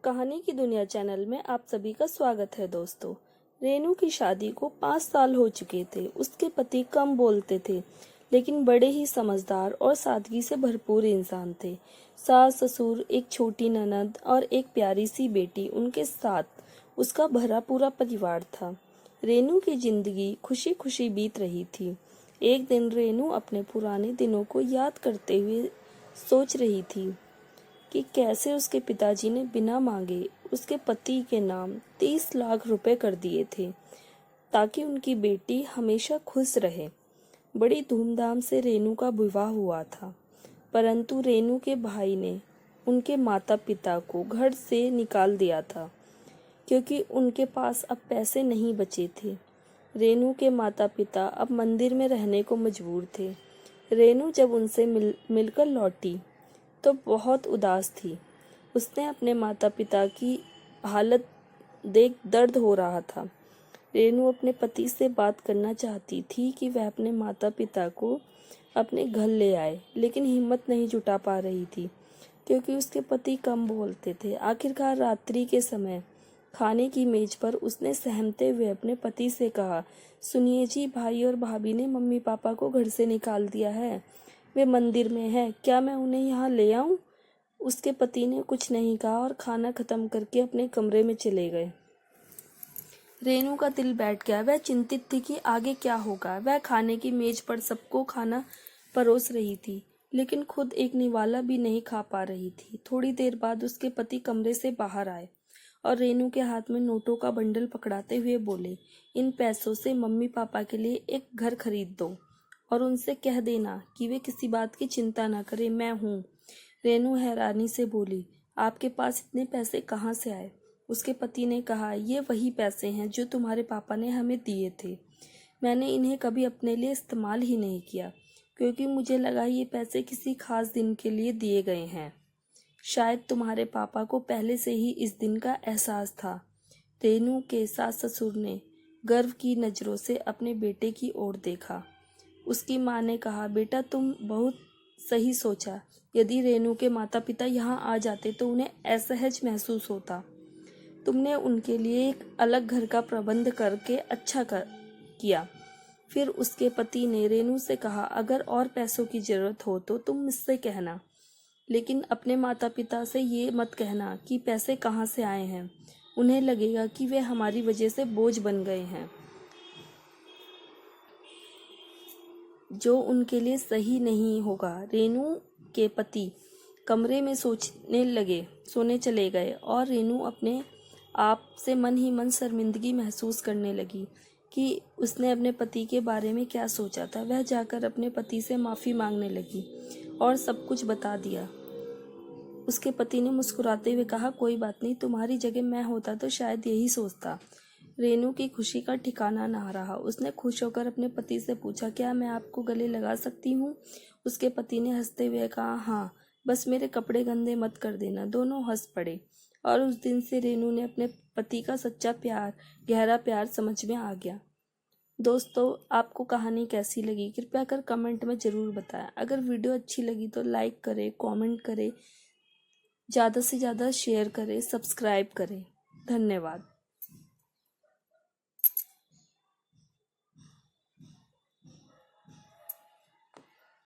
कहानी की दुनिया चैनल में आप सभी का स्वागत है दोस्तों। रेनू की शादी को 5 साल हो चुके थे। उसके पति कम बोलते थे लेकिन बड़े ही समझदार और सादगी से भरपूर इंसान थे। सास ससुर, एक छोटी ननद और एक प्यारी सी बेटी, उनके साथ उसका भरा पूरा परिवार था। रेनू की जिंदगी खुशी खुशी बीत रही थी। एक दिन रेनू अपने पुराने दिनों को याद करते हुए सोच रही थी कि कैसे उसके पिताजी ने बिना मांगे उसके पति के नाम 30 लाख रुपए कर दिए थे ताकि उनकी बेटी हमेशा खुश रहे। बड़ी धूमधाम से रेनू का विवाह हुआ था, परंतु रेनू के भाई ने उनके माता पिता को घर से निकाल दिया था क्योंकि उनके पास अब पैसे नहीं बचे थे। रेनू के माता पिता अब मंदिर में रहने को मजबूर थे। रेनू जब उनसे मिलकर लौटी तो बहुत उदास थी। उसने अपने माता पिता की हालत देख दर्द हो रहा था। रेनू अपने पति से बात करना चाहती थी कि वह अपने माता पिता को अपने घर ले आए, लेकिन हिम्मत नहीं जुटा पा रही थी क्योंकि उसके पति कम बोलते थे। आखिरकार रात्रि के समय खाने की मेज पर उसने सहमते हुए अपने पति से कहा, सुनिए जी, भाई और भाभी ने मम्मी पापा को घर से निकाल दिया है। वे मंदिर में हैं, क्या मैं उन्हें यहाँ ले आऊं? उसके पति ने कुछ नहीं कहा और खाना खत्म करके अपने कमरे में चले गए। रेनू का दिल बैठ गया। वह चिंतित थी कि आगे क्या होगा। वह खाने की मेज पर सबको खाना परोस रही थी, लेकिन खुद एक निवाला भी नहीं खा पा रही थी। थोड़ी देर बाद उसके पति कमरे से बाहर आए और रेनू के हाथ में नोटों का बंडल पकड़ाते हुए बोले, इन पैसों से मम्मी पापा के लिए एक घर खरीद दो और उनसे कह देना कि वे किसी बात की चिंता ना करें, मैं हूँ। रेनू हैरानी से बोली, आपके पास इतने पैसे कहाँ से आए? उसके पति ने कहा, ये वही पैसे हैं जो तुम्हारे पापा ने हमें दिए थे। मैंने इन्हें कभी अपने लिए इस्तेमाल ही नहीं किया क्योंकि मुझे लगा ये पैसे किसी खास दिन के लिए दिए गए हैं। शायद तुम्हारे पापा को पहले से ही इस दिन का एहसास था। रेनू के सास ससुर ने गर्व की नज़रों से अपने बेटे की ओर देखा। उसकी माँ ने कहा, बेटा तुम बहुत सही सोचा। यदि रेनू के माता पिता यहाँ आ जाते तो उन्हें असहज महसूस होता। तुमने उनके लिए एक अलग घर का प्रबंध करके अच्छा किया। फिर उसके पति ने रेनू से कहा, अगर और पैसों की जरूरत हो तो तुम मुझसे कहना, लेकिन अपने माता पिता से ये मत कहना कि पैसे कहाँ से आए हैं। उन्हें लगेगा कि वे हमारी वजह से बोझ बन गए हैं, जो उनके लिए सही नहीं होगा। रेनू के पति कमरे में सोने चले गए और रेनू अपने आप से मन ही मन शर्मिंदगी महसूस करने लगी कि उसने अपने पति के बारे में क्या सोचा था। वह जाकर अपने पति से माफ़ी मांगने लगी और सब कुछ बता दिया। उसके पति ने मुस्कुराते हुए कहा, कोई बात नहीं, तुम्हारी जगह मैं होता तो शायद यही सोचता। रेनू की खुशी का ठिकाना ना रहा। उसने खुश होकर अपने पति से पूछा, क्या मैं आपको गले लगा सकती हूँ? उसके पति ने हंसते हुए कहा, हाँ, बस मेरे कपड़े गंदे मत कर देना। दोनों हंस पड़े और उस दिन से रेनू ने अपने पति का सच्चा प्यार, गहरा प्यार समझ में आ गया। दोस्तों, आपको कहानी कैसी लगी कृपया कर कमेंट में ज़रूर बताएं। अगर वीडियो अच्छी लगी तो लाइक करें, कमेंट करें, ज़्यादा से ज़्यादा शेयर करें, सब्सक्राइब करें। धन्यवाद।